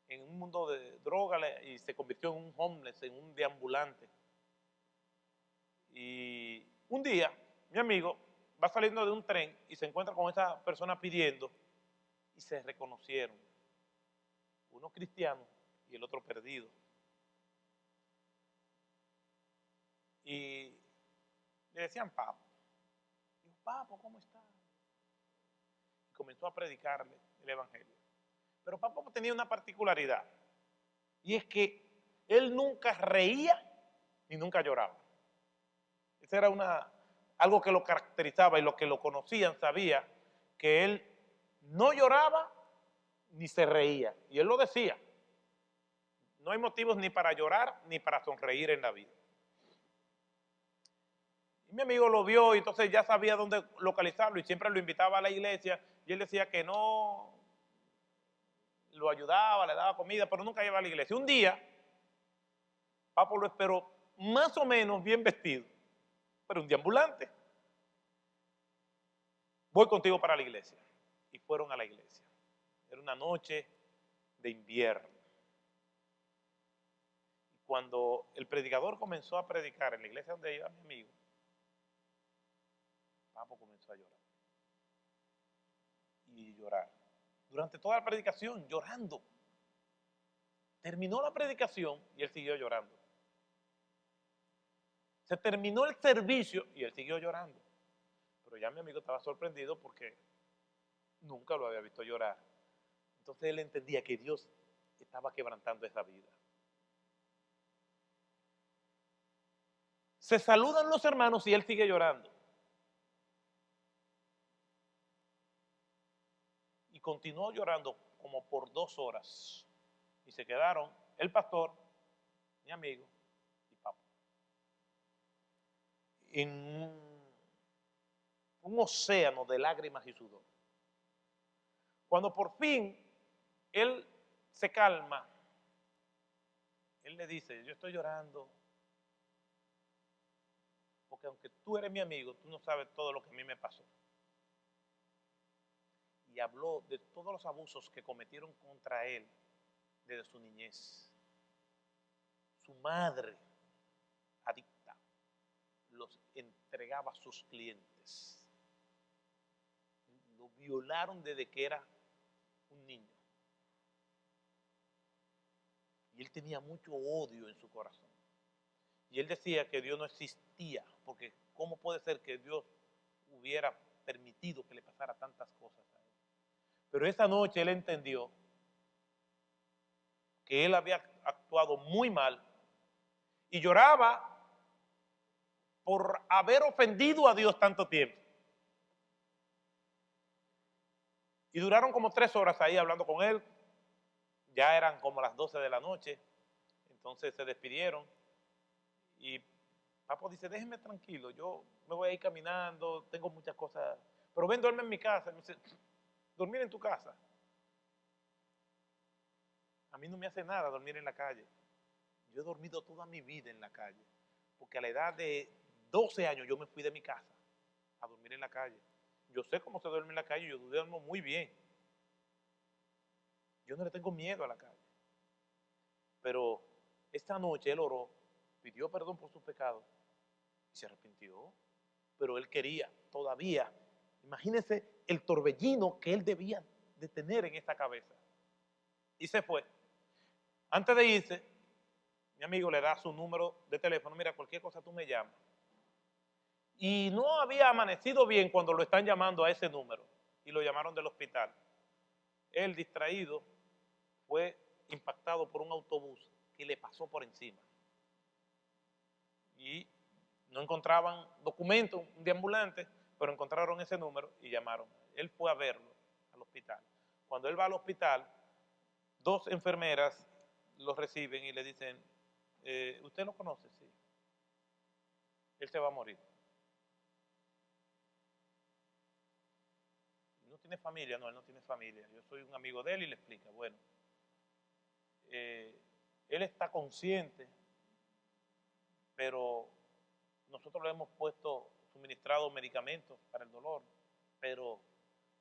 en un mundo de droga y se convirtió en un homeless, en un deambulante. Y un día, mi amigo va saliendo de un tren y se encuentra con esa persona pidiendo y se reconocieron. Uno cristiano y el otro perdido. Y le decían Papo. Dijo, Papo, ¿cómo está? Y comenzó a predicarle el evangelio. Pero Papo tenía una particularidad, y es que él nunca reía ni nunca lloraba. Eso era algo que lo caracterizaba, y los que lo conocían sabían que él no lloraba ni se reía. Y él lo decía, no hay motivos ni para llorar ni para sonreír en la vida. Y mi amigo lo vio y entonces ya sabía dónde localizarlo y siempre lo invitaba a la iglesia y él decía que no, lo ayudaba, le daba comida, pero nunca iba a la iglesia. Un día, Papo lo esperó más o menos bien vestido, pero un deambulante. Voy contigo para la iglesia. Y fueron a la iglesia. Era una noche de invierno. Y cuando el predicador comenzó a predicar en la iglesia donde iba mi amigo, Papo comenzó a llorar. Y llorar. Durante toda la predicación, llorando. Terminó la predicación y él siguió llorando. Se terminó el servicio y él siguió llorando. Pero ya mi amigo estaba sorprendido porque nunca lo había visto llorar. Entonces él entendía que Dios estaba quebrantando esa vida. Se saludan los hermanos y él sigue llorando. Y continuó llorando como por 2 horas. Y se quedaron el pastor, mi amigo y Papo. En un océano de lágrimas y sudor. Cuando por fin él se calma, él le dice, yo estoy llorando porque aunque tú eres mi amigo, tú no sabes todo lo que a mí me pasó. Y habló de todos los abusos que cometieron contra él desde su niñez. Su madre, adicta, los entregaba a sus clientes. Lo violaron desde que era un niño. Y él tenía mucho odio en su corazón. Y él decía que Dios no existía, porque ¿cómo puede ser que Dios hubiera permitido que le pasara tantas cosas a él? Pero esa noche él entendió que él había actuado muy mal y lloraba por haber ofendido a Dios tanto tiempo. Y duraron como 3 horas ahí hablando con él. Ya eran como las 12 de la noche. Entonces se despidieron. Y Papo dice, déjeme tranquilo, yo me voy a ir caminando, tengo muchas cosas. Pero ven, duerme en mi casa. Me dice, dormir en tu casa. A mí no me hace nada dormir en la calle. Yo he dormido toda mi vida en la calle. Porque a la edad de 12 años yo me fui de mi casa a dormir en la calle. Yo sé cómo se duerme en la calle, yo duermo muy bien. Yo no le tengo miedo a la calle. Pero esta noche él oró, pidió perdón por sus pecados y se arrepintió. Pero él quería todavía, imagínense el torbellino que él debía de tener en esta cabeza. Y se fue. Antes de irse, mi amigo le da su número de teléfono, mira, cualquier cosa tú me llamas. Y no había amanecido bien cuando lo están llamando a ese número. y lo llamaron del hospital. Él, distraído, fue impactado por un autobús que le pasó por encima. Y no encontraban documentos de ambulante, pero encontraron ese número y llamaron. Él fue a verlo al hospital. Cuando él va al hospital, 2 enfermeras lo reciben y le dicen, ¿usted lo conoce? Sí. Él se va a morir. ¿No tiene familia? No, él no tiene familia. Yo soy un amigo de él y le explica, bueno, él está consciente, pero nosotros le hemos suministrado medicamentos para el dolor, pero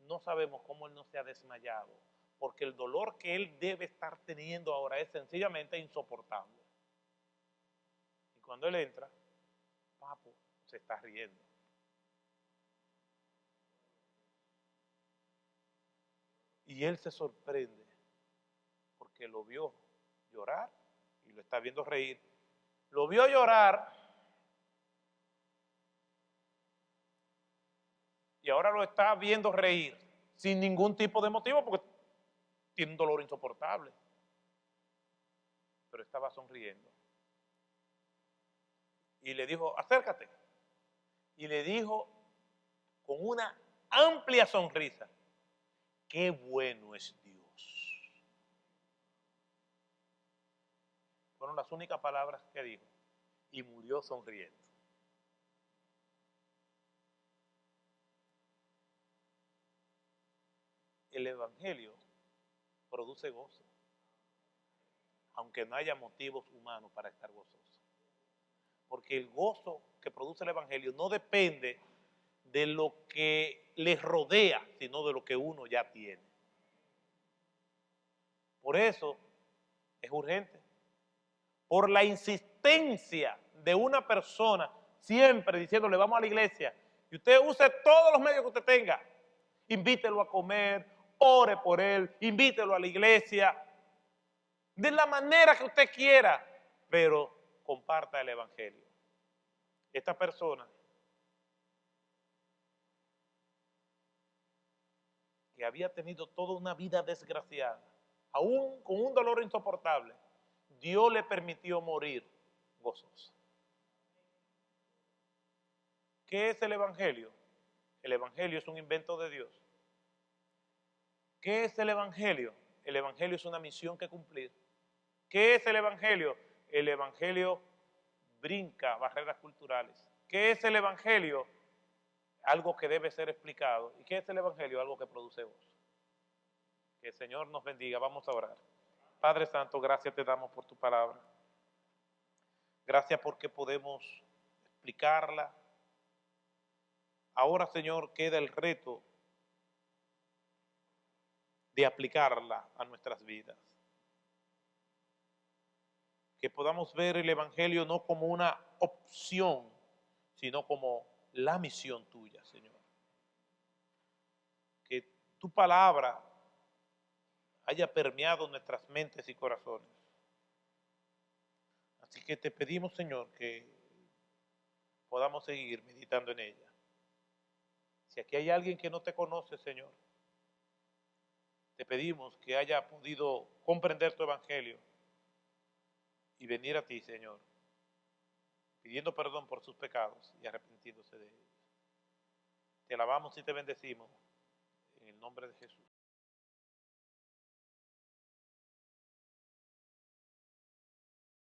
no sabemos cómo él no se ha desmayado, porque el dolor que él debe estar teniendo ahora es sencillamente insoportable. Y cuando él entra, Papo se está riendo. Y él se sorprende porque lo vio llorar y lo está viendo reír. Lo vio llorar y ahora lo está viendo reír sin ningún tipo de motivo porque tiene un dolor insoportable. Pero estaba sonriendo. Y le dijo, acércate. Y le dijo con una amplia sonrisa, qué bueno es Dios. Fueron las únicas palabras que dijo. Y murió sonriendo. El Evangelio produce gozo, aunque no haya motivos humanos para estar gozoso. Porque el gozo que produce el Evangelio no depende de lo que les rodea, sino de lo que uno ya tiene. Por eso es urgente. Por la insistencia de una persona siempre diciéndole vamos a la iglesia y usted use todos los medios que usted tenga, invítelo a comer, ore por él, invítelo a la iglesia, de la manera que usted quiera, pero comparta el Evangelio. Esta persona que había tenido toda una vida desgraciada, aún con un dolor insoportable, Dios le permitió morir gozoso. ¿Qué es el Evangelio? El Evangelio es un invento de Dios. ¿Qué es el Evangelio? El Evangelio es una misión que cumplir. ¿Qué es el Evangelio? El Evangelio brinca barreras culturales. ¿Qué es el Evangelio? Algo que debe ser explicado. ¿Y qué es el Evangelio? Algo que produce gozo. Que el Señor nos bendiga. Vamos a orar. Padre Santo, gracias te damos por tu palabra. Gracias porque podemos explicarla. Ahora, Señor, queda el reto de aplicarla a nuestras vidas. Que podamos ver el Evangelio no como una opción, sino como la misión tuya, Señor. Que tu palabra haya permeado nuestras mentes y corazones. Así que te pedimos, Señor, que podamos seguir meditando en ella. Si aquí hay alguien que no te conoce, Señor, te pedimos que haya podido comprender tu Evangelio y venir a ti, Señor, pidiendo perdón por sus pecados y arrepentiéndose de ellos. Te alabamos y te bendecimos en el nombre de Jesús.